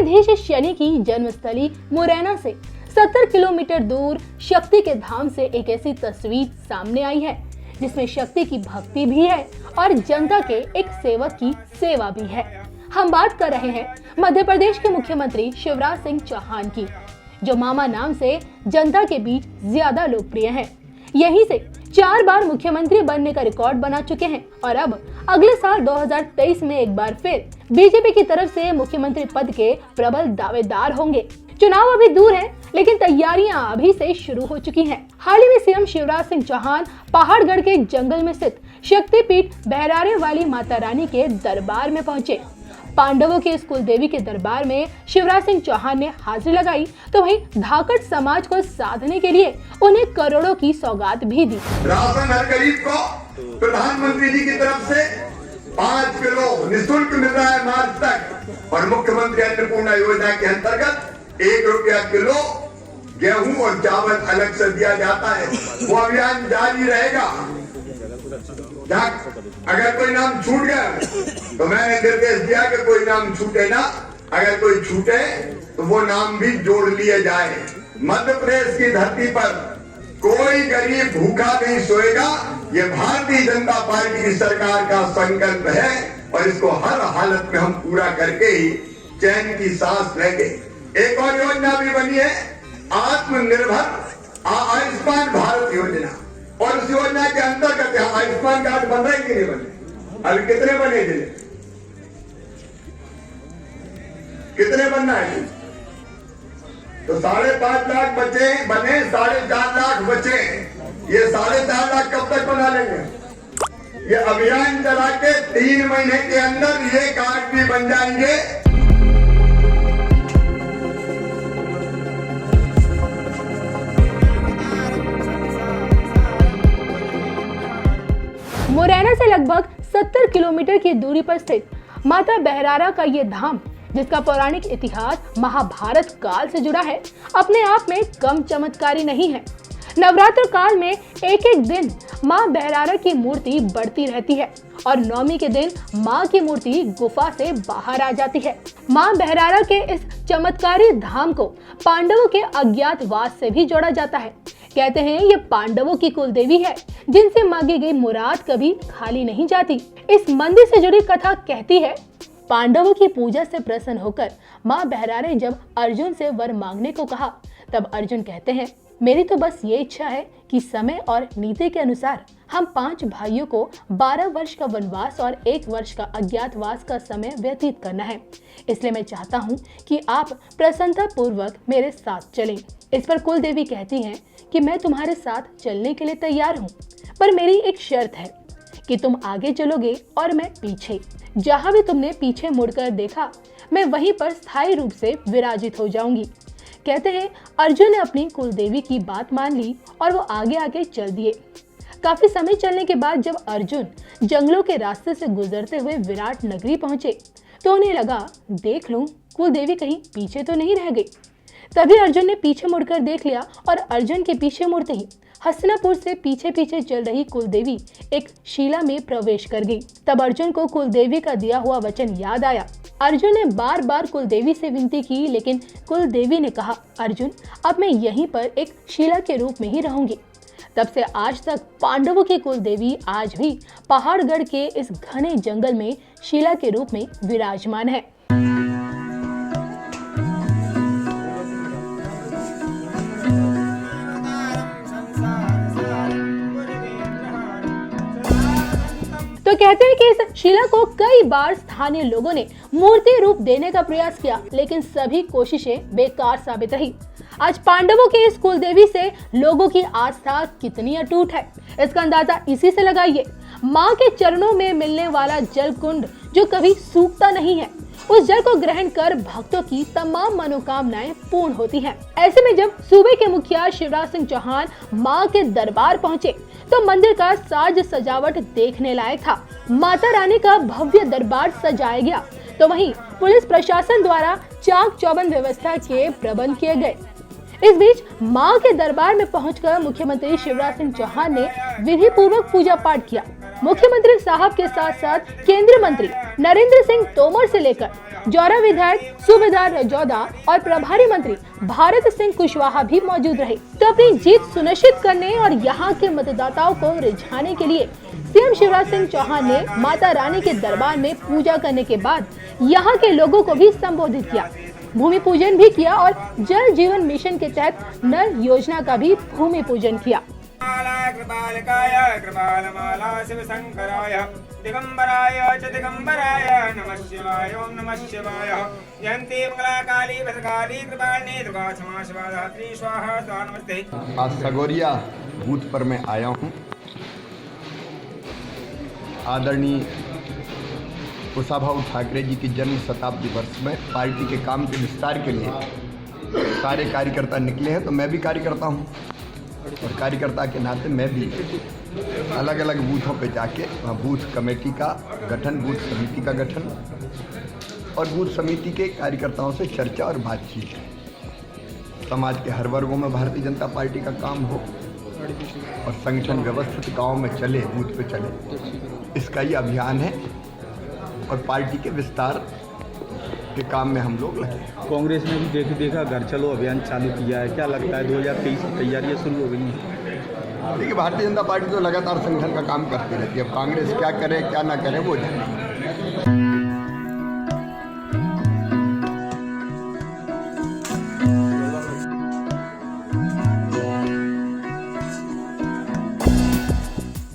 द्वारकाधीश शनि की जन्मस्थली मुरैना से 70 किलोमीटर दूर शक्ति के धाम से एक ऐसी तस्वीर सामने आई है जिसमें शक्ति की भक्ति भी है और जनता के एक सेवक की सेवा भी है। हम बात कर रहे हैं मध्य प्रदेश के मुख्यमंत्री शिवराज सिंह चौहान की, जो मामा नाम से जनता के बीच ज्यादा लोकप्रिय हैं। यहीं से 4 बार मुख्यमंत्री बनने का रिकॉर्ड बना चुके हैं और अब अगले साल 2023 में एक बार फिर बीजेपी की तरफ से मुख्यमंत्री पद के प्रबल दावेदार होंगे। चुनाव अभी दूर है, लेकिन तैयारियां अभी से शुरू हो चुकी हैं। हाल ही में सीएम शिवराज सिंह चौहान पहाड़गढ़ के जंगल में स्थित शक्तिपीठ बहरारे वाली माता रानी के दरबार में पहुंचे। पांडवों के इस कुल देवी के दरबार में शिवराज सिंह चौहान ने हाजिरी लगाई, तो वहीं धाकड़ समाज को साधने के लिए उन्हें करोड़ों की सौगात भी दी। राशन हर गरीब को प्रधानमंत्री जी की तरफ से 5 किलो निःशुल्क मिल रहा है मार्च तक, और मुख्यमंत्री अन्नपूर्णा योजना के अंतर्गत 1 रुपया किलो गेहूं और चावल अलग से दिया जाता है। वो अभियान जारी रहेगा। अगर कोई नाम छूट गया तो मैंने निर्देश दिया कि कोई नाम छूटे ना, अगर कोई छूटे तो वो नाम भी जोड़ लिए जाए। मध्य प्रदेश की धरती पर कोई गरीब भूखा नहीं सोएगा, ये भारतीय जनता पार्टी की सरकार का संकल्प है और इसको हर हालत में हम पूरा करके ही चैन की सांस लेंगे। एक और योजना भी बनी है, आत्मनिर्भर आयुष्मान भारत योजना, और उस योजना के अंतर्गत आयुष्मान कार्ड बन रहे कि नहीं बने? अभी कितने बने थे? कितने बनना है? तो 5.5 लाख बचे बने, 4.5 लाख बचे। ये 4.5 लाख कब तक बना लेंगे? ये अभियान चला के 3 महीने के अंदर ये कार्ड भी बन जाएंगे। मुरैना से लगभग 70 किलोमीटर की दूरी पर स्थित माता बहरारा का ये धाम, जिसका पौराणिक इतिहास महाभारत काल से जुड़ा है, अपने आप में कम चमत्कारी नहीं है। नवरात्र काल में एक एक दिन माँ बहरारा की मूर्ति बढ़ती रहती है और नवमी के दिन माँ की मूर्ति गुफा से बाहर आ जाती है। माँ बहरारा के इस चमत्कारी धाम को पांडवों के अज्ञातवास से भी जोड़ा जाता है। कहते हैं ये पांडवों की कुल देवी है, जिनसे मांगी गई मुराद कभी खाली नहीं जाती। इस मंदिर से जुड़ी कथा कहती है, पांडवों की पूजा से प्रसन्न होकर माँ बहरारे जब अर्जुन से वर मांगने को कहा, तब अर्जुन कहते हैं, मेरी तो बस ये इच्छा है कि समय और नीति के अनुसार हम 5 भाइयों को 12 वर्ष का वनवास और 1 वर्ष का अज्ञातवास का समय व्यतीत करना है। इसलिए मैं चाहता हूँ कि आप प्रसन्नता पूर्वक मेरे साथ चलें। इस पर कुल देवी कहती हैं कि मैं तुम्हारे साथ चलने के लिए तैयार हूँ, पर मेरी एक शर्त है कि तुम आगे चलोगे और मैं पीछे। जहाँ भी तुमने पीछे मुड़कर देखा, मैं वहीं पर स्थायी रूप से विराजित हो जाऊंगी। कहते हैं अर्जुन ने अपनी कुल देवी की बात मान ली और वो आगे आगे चल दिए। काफी समय चलने के बाद जब अर्जुन जंगलों के रास्ते से गुजरते हुए विराट नगरी पहुंचे, तो उन्हें लगा, देख लूं कुल देवी कहीं पीछे तो नहीं रह गई। तभी अर्जुन ने पीछे मुड़कर देख लिया और अर्जुन के पीछे मुड़ते ही हस्तिनापुर से पीछे पीछे चल रही कुल देवी एक शिला में प्रवेश कर गई। तब अर्जुन को कुल देवी का दिया हुआ वचन याद आया। अर्जुन ने बार बार कुल देवी से विनती की, लेकिन कुल देवी ने कहा, अर्जुन अब मैं यहीं पर एक शिला के रूप में ही रहूंगी। तब से आज तक पांडवों की कुल देवी आज भी पहाड़गढ़ के इस घने जंगल में शिला के रूप में विराजमान है। तो कहते हैं कि इस शिला को कई बार स्थानीय लोगों ने मूर्ति रूप देने का प्रयास किया, लेकिन सभी कोशिशें बेकार साबित रही। आज पांडवों की इस कुल देवी से लोगों की आस्था कितनी अटूट है, इसका अंदाजा इसी से लगाइए। माँ के चरणों में मिलने वाला जल कुंड जो कभी सूखता नहीं है, उस जल को ग्रहण कर भक्तों की तमाम मनोकामनाएं पूर्ण होती हैं। ऐसे में जब सूबे के मुखिया शिवराज सिंह चौहान मां के दरबार पहुंचे, तो मंदिर का साज सजावट देखने लायक था। माता रानी का भव्य दरबार सजाया गया, तो वहीं पुलिस प्रशासन द्वारा चाक चौबंद व्यवस्था के प्रबंध किए गए। इस बीच मां के दरबार में पहुंचकर मुख्यमंत्री शिवराज सिंह चौहान ने विधि पूर्वक पूजा पाठ किया। मुख्यमंत्री साहब के साथ साथ केंद्रीय मंत्री नरेंद्र सिंह तोमर से लेकर जौरा विधायक सूबेदार रजौदा और प्रभारी मंत्री भारत सिंह कुशवाहा भी मौजूद रहे। तो अपनी जीत सुनिश्चित करने और यहाँ के मतदाताओं को रिझाने के लिए सीएम शिवराज सिंह चौहान ने माता रानी के दरबार में पूजा करने के बाद यहाँ के लोगों को भी संबोधित किया, भूमि पूजन भी किया और जल जीवन मिशन के तहत नल योजना का भी भूमि पूजन किया। कृपालकाय कृपालमाला शिव शंकराय दिगंबराय च दिगंबराय नमः शिवाय ओम नमः शिवाय यन्ते मंगला काली भद्रकाली कृपालिनी दुर्गा क्षमा शिवा धात्री स्वाहा स्वाहा नमस्ते। आज सगोरिया बूथ पर मैं आया हूँ। आदरणीय कुशाभाऊ ठाकरे जी की जन्म शताब्दी वर्ष में पार्टी के काम के विस्तार के लिए सारे कार्यकर्ता निकले हैं, तो मैं भी कार्यकर्ता हूं और कार्यकर्ता के नाते मैं भी अलग अलग बूथों पे जाके बूथ कमेटी का गठन, बूथ समिति का गठन और बूथ समिति के कार्यकर्ताओं से चर्चा और बातचीत, समाज के हर वर्गों में भारतीय जनता पार्टी का काम हो और संगठन व्यवस्थित गाँव में चले, बूथ पे चले, इसका ही अभियान है और पार्टी के विस्तार के काम में हम लोग लगे। कांग्रेस ने भी देखा घर चलो अभियान चालू किया है, क्या लगता है 2023 की तैयारियां शुरू हो गई हैं? देखिए, भारतीय जनता पार्टी तो लगातार संगठन का काम करती रहती है। अब कांग्रेस क्या करे क्या ना करे वो जाने।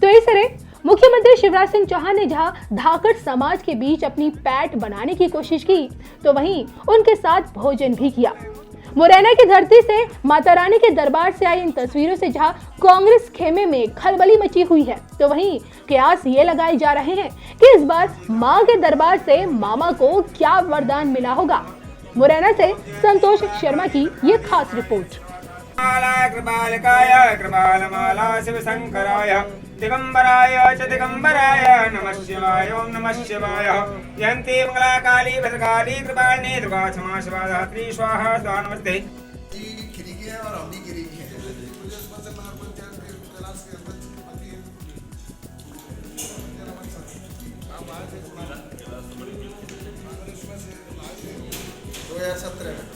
तो इस तरह मुख्यमंत्री शिवराज सिंह चौहान ने जहां धाकड़ समाज के बीच अपनी पैठ बनाने की कोशिश की, तो वहीं उनके साथ भोजन भी किया। मुरैना की धरती से माता रानी के दरबार से आई इन तस्वीरों से जहां कांग्रेस खेमे में खलबली मची हुई है, तो वहीं कयास ये लगाए जा रहे हैं कि इस बार मां के दरबार से मामा को क्या वरदान मिला होगा। मुरैना से संतोष शर्मा की ये खास रिपोर्ट। कृपालकाय कृपालमाला शिव शंकराय दिगंबराय च दिगंबराय नमः शिवाय ओम नमः शिवाय यन्ते मंगला काली भद्रकाली कृपालिनी दुर्गा क्षमा शिवा धात्री स्वाहा स्वाहा नमस्ते। खिड़की है और हम भी गिरी है। दो 2017